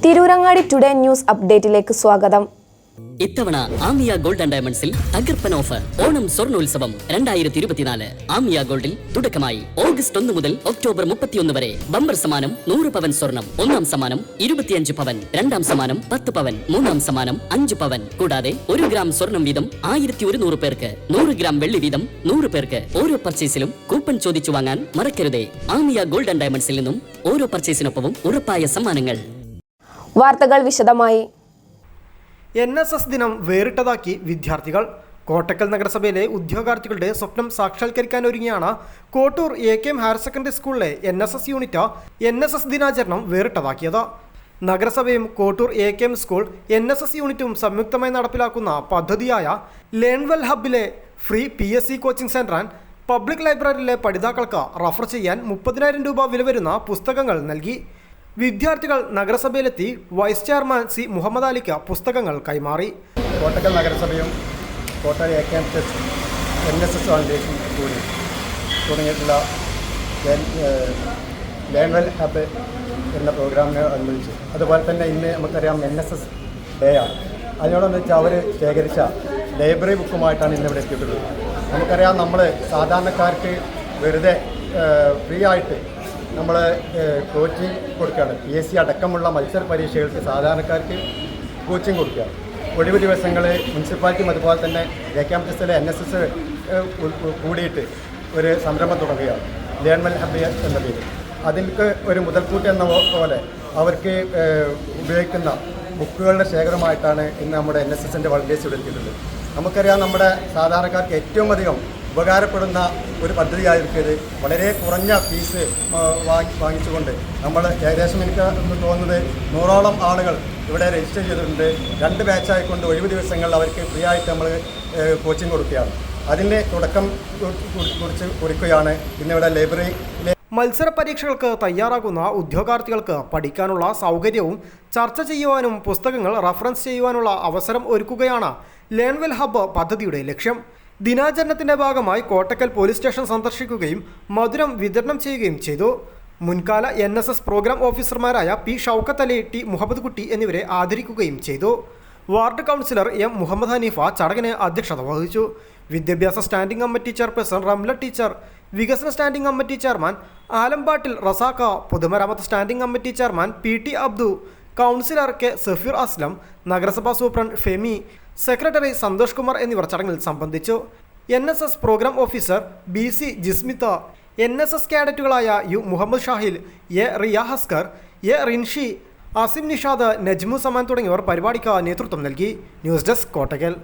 Tirurangadi today news അപ്ഡേറ്റിലേക്ക് സ്വാഗതം. ഇത്തവണ Amiya gold and ഡയമണ്ട്സിൽ തകർപ്പൻ ഓഫർ ഓണം സ്വർണ്ണോത്സവം 2024. ആമിയ ഗോൾഡിൽ തുടക്കമായി ഓഗസ്റ്റ് 1 മുതൽ ഒക്ടോബർ 31 വരെ ബമ്പർ സമ്മാനം 100 പവൻ സ്വർണം, ഒന്നാം സമ്മാനം 25 പവൻ, രണ്ടാം സമ്മാനം 10 പവൻ, മൂന്നാം സമ്മാനം 5 പവൻ. കൂടാതെ 1 ഗ്രാം സ്വർണം വീതം 1100 പേർക്ക്, 100 ഗ്രാം വെള്ളി വീതം 100 പേർക്ക്. ഓരോ പർച്ചേസിലും കൂപ്പൺ ചോദിച്ചു വാങ്ങാൻ മറക്കരുതേ. ആമിയ ഗോൾഡ് ആൻഡ് ഡയമണ്ട്സിൽ നിന്നും ഓരോ പർച്ചേസിനൊപ്പവും ഉറപ്പായ സമ്മാനങ്ങൾ. വാർത്തകൾ വിശദമായി. NSS ദിനം വേറിട്ടതാക്കി വിദ്യാർത്ഥികൾ. കോട്ടക്കൽ നഗരസഭയിലെ ഉദ്യോഗാർത്ഥികളുടെ സ്വപ്നം സാക്ഷാത്കരിക്കാനൊരുങ്ങിയാണ് കോട്ടൂർ AKM ഹയർ സെക്കൻഡറി സ്കൂളിലെ NSS യൂണിറ്റ് NSS ദിനാചരണം വേറിട്ടതാക്കിയത്. നഗരസഭയും കോട്ടൂർ AKM സ്കൂൾ NSS യൂണിറ്റും സംയുക്തമായി നടപ്പിലാക്കുന്ന പദ്ധതിയായ ലേൺ വെൽ ഹബിലെ free PSC coaching centre and public ലൈബ്രറിയിലെ പഠിതാക്കൾക്ക് റഫർ ചെയ്യാൻ 30,000 രൂപ വില വരുന്ന പുസ്തകങ്ങൾ നൽകി. വിദ്യാർത്ഥികൾ നഗരസഭയിലെത്തി വൈസ് ചെയർമാൻ C. മുഹമ്മദ് അലിക്ക് പുസ്തകങ്ങൾ കൈമാറി. കോട്ടക്കൽ നഗരസഭയും കോട്ടയം AKM NSS ഫൗണ്ടേഷൻ കൂടി തുടങ്ങിയിട്ടുള്ള ലേൺ വെൽ ഹബ് എന്ന പ്രോഗ്രാമിനെ അനുബന്ധിച്ച്, അതുപോലെ തന്നെ ഇന്ന് നമുക്കറിയാം NSS ഡേ ആണ്. അതിനോടെന്ന് വെച്ചാൽ അവർ ശേഖരിച്ച ലൈബ്രറി ബുക്കുമായിട്ടാണ് ഇന്നിവിടെ എത്തിയിട്ടുള്ളത്. നമുക്കറിയാം, നമ്മൾ സാധാരണക്കാർക്ക് വെറുതെ ഫ്രീ ആയിട്ട് നമ്മൾ കോച്ചിങ് കൊടുക്കുകയാണ്. PSC അടക്കമുള്ള മത്സര പരീക്ഷകൾക്ക് സാധാരണക്കാർക്ക് കോച്ചിങ് കൊടുക്കുകയാണ്. ഒഴിവ് ദിവസങ്ങൾ മുനിസിപ്പാലിറ്റിയും അതുപോലെ തന്നെ KMTSലെ NSS കൂടിയിട്ട് ഒരു സംരംഭം തുടങ്ങുകയാണ്, ലേൺ വെൽ ഹബ് എന്ന പേര്. അതിലേക്ക് ഒരു മുതൽക്കൂട്ട് എന്ന പോലെ അവർക്ക് ഉപയോഗിക്കുന്ന ബുക്കുകളുടെ ശേഖരമായിട്ടാണ് ഇന്ന് നമ്മുടെ NSSൻ്റെ വളണ്ടിയേഴ്സ് ഇവിടെ എത്തിയിട്ടുള്ളത്. നമുക്കറിയാം, നമ്മുടെ സാധാരണക്കാർക്ക് ഏറ്റവും അധികം ഉപകാരപ്പെടുന്ന ഒരു പദ്ധതിയായിരിക്കും ഇത്. വളരെ കുറഞ്ഞ ഫീസ് വാങ്ങിച്ചുകൊണ്ട് നമ്മൾ ഏകദേശം, എനിക്ക് തോന്നുന്നത് 100ഓളം ആളുകൾ ഇവിടെ രജിസ്റ്റർ ചെയ്തിട്ടുണ്ട്. 2 ബാച്ചായിക്കൊണ്ട് ഒഴിവ് ദിവസങ്ങളിൽ അവർക്ക് ഫ്രീ ആയിട്ട് നമ്മൾ കോച്ചിങ് കൊടുക്കുകയാണ്. അതിൻ്റെ തുടക്കം കുറിക്കുകയാണ് ഇന്നിവിടെ ലൈബ്രറിയിലെ. മത്സര പരീക്ഷകൾക്ക് തയ്യാറാകുന്ന ഉദ്യോഗാർത്ഥികൾക്ക് പഠിക്കാനുള്ള സൗകര്യവും ചർച്ച ചെയ്യുവാനും പുസ്തകങ്ങൾ റഫറൻസ് ചെയ്യുവാനുള്ള അവസരം ഒരുക്കുകയാണ് ലേൺ വെൽ ഹബ് പദ്ധതിയുടെ ലക്ഷ്യം. ദിനാചരണത്തിന്റെ ഭാഗമായി കോട്ടക്കൽ പോലീസ് സ്റ്റേഷൻ സന്ദർശിക്കുകയും മധുരം വിതരണം ചെയ്യുകയും ചെയ്തു. മുൻകാല NSS പ്രോഗ്രാം ഓഫീസർമാരായ P. ഷൗക്കത്ത് അലി, T. മുഹമ്മദ് കുട്ടി എന്നിവരെ ആദരിക്കുകയും ചെയ്തു. Ward councillor M. Muhammad Haneefa ചടങ്ങിന് അധ്യക്ഷത വഹിച്ചു. വിദ്യാഭ്യാസ standing committee chairperson Ramla teacher, വികസന standing committee chairman Alampattil Razaq, പൊതുമരാമത്ത് standing committee chairman PT. Abdu, councillor K. Safeer Aslam, നഗരസഭാ സൂപ്രണ്ട് ഫെമി, സെക്രട്ടറി സന്തോഷ് കുമാർ എന്നിവർ ചടങ്ങിൽ സംബന്ധിച്ചു. NSS programme officer BC Jismitha, NSS കാഡറ്റുകളായ U. Muhammad Shahil, A. Riya Haskar, A. Rinshi, Asim Nishad, Najmu Zaman തുടങ്ങിയവർ പരിപാടിക്ക് നേതൃത്വം നൽകി. News desk Kottakkal.